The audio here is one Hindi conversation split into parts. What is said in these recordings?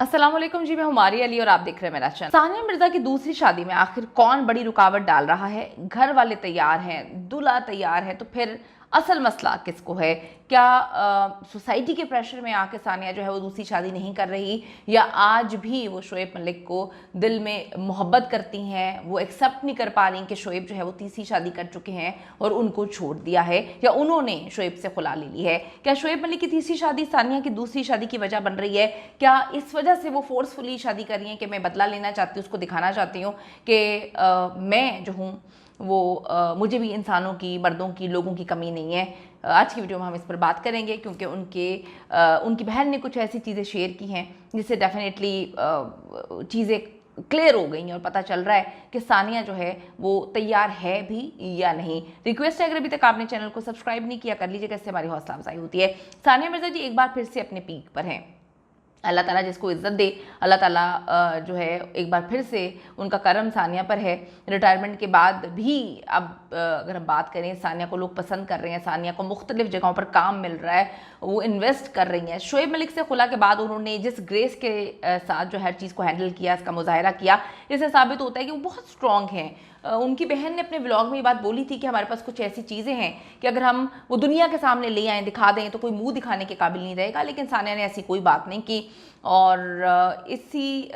अस्सलाम वालेकुम जी, मैं हुमारी अली और आप देख रहे हैं मेरा चैनल। सानिया मिर्जा की दूसरी शादी में आखिर कौन बड़ी रुकावट डाल रहा है? घर वाले तैयार हैं, दूल्हा तैयार है, तो फिर असल मसला किसको है? क्या सोसाइटी के प्रेशर में आके सानिया जो है वो दूसरी शादी नहीं कर रही, या आज भी वो शोएब मलिक को दिल में मोहब्बत करती हैं, वो एक्सेप्ट नहीं कर पा रही कि शोएब जो है वो तीसरी शादी कर चुके हैं और उनको छोड़ दिया है, या उन्होंने शोएब से खुला ले ली है? क्या शोएब मलिक की तीसरी शादी सानिया की दूसरी शादी की वजह बन रही है? क्या इस वजह से वो फोर्सफुली शादी कर रही हैं कि मैं बदला लेना चाहती हूँ, उसको दिखाना चाहती हूँ कि मैं जो हूँ वो मुझे भी इंसानों की, मर्दों की, लोगों की कमी नहीं है? आज की वीडियो में हम इस पर बात करेंगे, क्योंकि उनकी बहन ने कुछ ऐसी चीज़ें शेयर की हैं जिससे डेफिनेटली चीज़ें क्लियर हो गई हैं और पता चल रहा है कि सानिया जो है वो तैयार है भी या नहीं। रिक्वेस्ट है, अगर अभी तक आपने चैनल को सब्सक्राइब नहीं किया कर लीजिएगा, इससे हमारी हौसला अफजाई होती है। सानिया मिर्जा जी एक बार फिर से अपने पीक पर हैं। अल्लाह ताला जिसको इज़्ज़त दे, अल्लाह ताला जो है एक बार फिर से उनका करम सानिया पर है। रिटायरमेंट के बाद भी अब अगर हम बात करें, सानिया को लोग पसंद कर रहे हैं, सानिया को मुख्तलिफ जगहों पर काम मिल रहा है, वो इन्वेस्ट कर रही हैं। शोएब मलिक से खुला के बाद उन्होंने जिस ग्रेस के साथ जो हर चीज़ को हैंडल किया, इसका मुजाहरा किया, इससे साबित होता है कि वो बहुत स्ट्रॉन्ग हैं। उनकी बहन ने अपने व्लॉग में ये बात बोली थी कि हमारे पास कुछ ऐसी चीज़ें हैं कि अगर हम वो दुनिया के सामने ले आएँ, दिखा दें, तो कोई मुंह दिखाने के काबिल नहीं रहेगा। लेकिन सानिया ने ऐसी कोई बात नहीं की, और इसी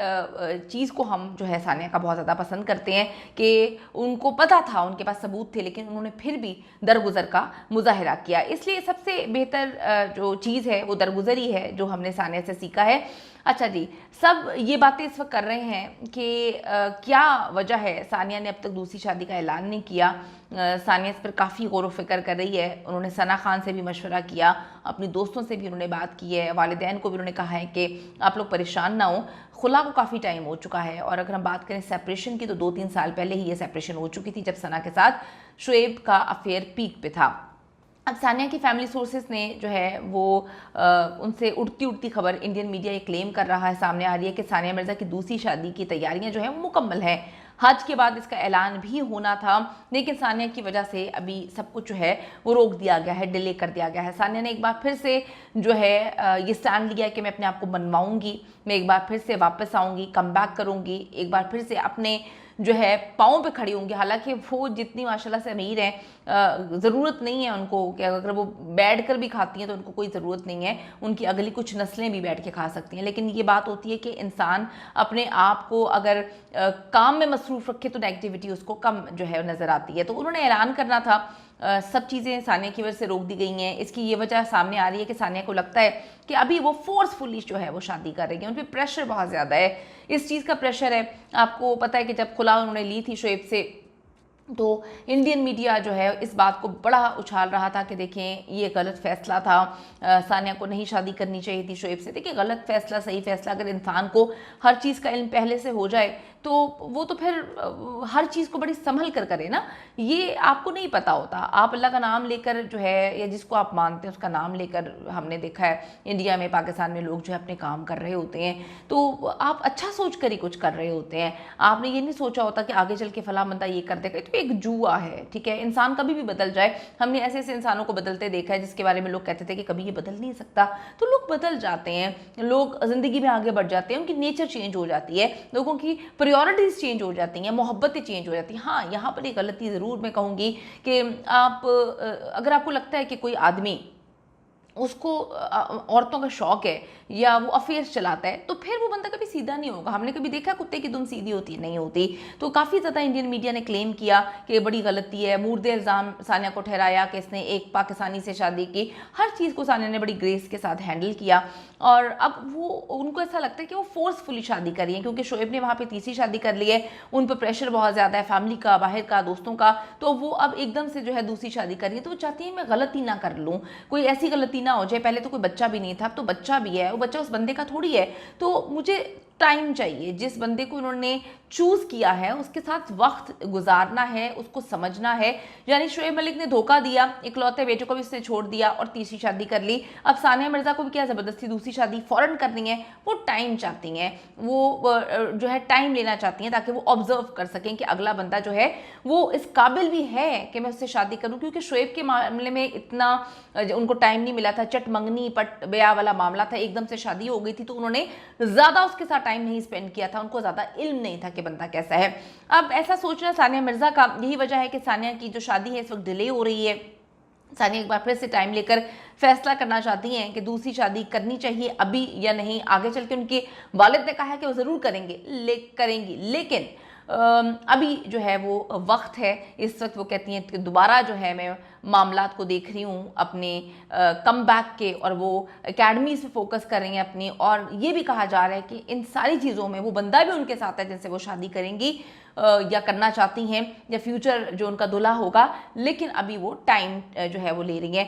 चीज़ को हम जो है सानिया का बहुत ज़्यादा पसंद करते हैं कि उनको पता था, उनके पास सबूत थे, लेकिन उन्होंने फिर भी दरगुजर का मुजाहरा किया। इसलिए सबसे बेहतर जो चीज़ है वो दरगुजर ही है, जो हमने सानिया से सीखा है। अच्छा जी, सब ये बातें इस वक्त कर रहे हैं कि क्या वजह है सानिया ने अब तक दूसरी शादी का ऐलान नहीं किया। सानिया इस पर काफ़ी गौर व फिक्र कर रही है। उन्होंने सना खान से भी मशवरा किया, अपनी दोस्तों से भी उन्होंने बात की है, वालिदैन को भी उन्होंने कहा है कि आप लोग परेशान ना हो, खुला को काफ़ी टाइम हो चुका है। और अगर हम बात करें सेपरेशन की, तो 2-3 साल पहले ही ये सेपरेशन हो चुकी थी, जब सना के साथ शोएब का अफेयर पीक पे था। अब सानिया की फैमिली सोर्सेज ने जो है वो उनसे उड़ती उड़ती खबर इंडियन मीडिया ये क्लेम कर रहा है, सामने आ रही है कि सानिया मिर्ज़ा की दूसरी शादी की तैयारियां जो है वो मुकम्मल है। हज के बाद इसका ऐलान भी होना था, लेकिन सानिया की वजह से अभी सब कुछ जो है वो रोक दिया गया है, डिले कर दिया गया है। सानिया ने एक बार फिर से जो है ये स्टैंड लिया है कि मैं अपने आप को मनवाऊंगी, मैं एक बार फिर से वापस आऊँगी, कम बैक करूँगी, एक बार फिर से अपने जो है पाँव पे खड़ी होंगी। हालांकि वो जितनी माशाल्लाह से अमीर हैं, ज़रूरत नहीं है उनको कि अगर वो बैठ कर भी खाती हैं तो उनको कोई ज़रूरत नहीं है, उनकी अगली कुछ नस्लें भी बैठ के खा सकती हैं। लेकिन ये बात होती है कि इंसान अपने आप को अगर काम में मसरूफ़ रखे तो नेगेटिविटी उसको कम जो है नज़र आती है। तो उन्होंने ऐलान करना था, सब चीज़ें सानिया की वजह से रोक दी गई हैं। इसकी ये वजह सामने आ रही है कि सानिया को लगता है कि अभी वो फोर्सफुली जो है वो शादी कर रही है, उन पर प्रेशर बहुत ज़्यादा है। इस चीज़ का प्रेशर है, आपको पता है कि जब खुला उन्होंने ली थी शोएब से, तो इंडियन मीडिया जो है इस बात को बड़ा उछाल रहा था कि देखें ये गलत फैसला था, सानिया को नहीं शादी करनी चाहिए थी शोएब से। देखिए, गलत फैसला सही फैसला अगर इंसान को हर चीज़ का इल्म पहले से हो जाए तो वो तो फिर हर चीज़ को बड़ी संभल कर करे ना। ये आपको नहीं पता होता, आप अल्लाह का नाम लेकर जो है, या जिसको आप मानते हैं उसका नाम लेकर, हमने देखा है इंडिया में, पाकिस्तान में लोग जो है अपने काम कर रहे होते हैं, तो आप अच्छा सोच कर ही कुछ कर रहे होते हैं। आपने ये नहीं सोचा होता कि आगे चल के फला बंदा ये कर देगा। तो एक जुआ है, ठीक है, इंसान कभी भी बदल जाए। हमने ऐसे ऐसे इंसानों को बदलते देखा है जिसके बारे में लोग कहते थे कि कभी ये बदल नहीं सकता, तो लोग बदल जाते हैं, लोग ज़िंदगी में आगे बढ़ जाते हैं, उनकी नेचर चेंज हो जाती है, लोगों की प्रायोरिटीज़ चेंज हो जाती हैं, मोहब्बतें चेंज हो जाती हैं। हाँ, यहाँ पर एक गलती ज़रूर मैं कहूँगी कि आप अगर आपको लगता है कि कोई आदमी, उसको औरतों का शौक है या वो अफेयर्स चलाता है, तो फिर वो बंदा कभी सीधा नहीं होगा। हमने कभी देखा कुत्ते की दुम सीधी होती है? नहीं होती। तो काफ़ी ज़्यादा इंडियन मीडिया ने क्लेम किया कि ये बड़ी गलती है, मुर्दे इल्ज़ाम सानिया को ठहराया कि इसने एक पाकिस्तानी से शादी की। हर चीज़ को सानिया ने बड़ी ग्रेस के साथ हैंडल किया, और अब वो उनको ऐसा लगता है कि वो फोर्सफुली शादी करी है, क्योंकि शोएब ने वहाँ पर तीसरी शादी कर ली है, उन पर प्रेशर बहुत ज़्यादा है, फैमिली का, बाहर का, दोस्तों का, तो वो अब एकदम से जो है दूसरी शादी कर रही है। तो वो चाहती है मैं गलती ना कर लूँ, कोई ऐसी गलती ना हो जाए। पहले तो कोई बच्चा भी नहीं था, अब तो बच्चा भी है, वो बच्चा उस बंदे का थोड़ी है, तो मुझे टाइम चाहिए। जिस बंदे को उन्होंने चूज़ किया है उसके साथ वक्त गुजारना है, उसको समझना है। यानी शुएब मलिक ने धोखा दिया, इकलौते बेटे को भी उसने छोड़ दिया और तीसरी शादी कर ली। अब सानिया मिर्ज़ा को भी क्या ज़बरदस्ती दूसरी शादी फ़ौरन करनी है? वो टाइम चाहती हैं, वो जो है टाइम लेना चाहती हैं ताकि वो ऑब्जर्व कर सकें कि अगला बंदा जो है वो इस काबिल भी है कि मैं उससे शादी करूं। क्योंकि शुएब के मामले में इतना उनको टाइम नहीं मिला था, चट मंगनी पट ब्याह वाला मामला था, एकदम से शादी हो गई थी, तो उन्होंने ज़्यादा उसके साथ टाइम नहीं स्पेंड किया था, उनको ज़्यादा इल्म नहीं था कि बंदा कैसा है। अब ऐसा सोचना सानिया मिर्ज़ा का, यही वजह है कि सानिया की जो शादी है इस वक्त डिले हो रही है। सानिया एक बार फिर से टाइम लेकर फैसला करना चाहती हैं कि दूसरी शादी करनी चाहिए अभी या नहीं। आगे चल के उनके वालिद ने कहा है कि वो ज़रूर करेंगी, लेकिन अभी जो है वो वक्त है। इस वक्त वो कहती हैं कि दोबारा जो है मैं मामलात को देख रही हूँ अपने कम बैक के, और वो एकेडमीज़ पे फोकस कर रही हैं अपनी। और ये भी कहा जा रहा है कि इन सारी चीज़ों में वो बंदा भी उनके साथ है जिनसे वो शादी करेंगी या करना चाहती हैं, या फ्यूचर जो उनका दूल्हा होगा, लेकिन अभी वो टाइम जो है वो ले रही हैं।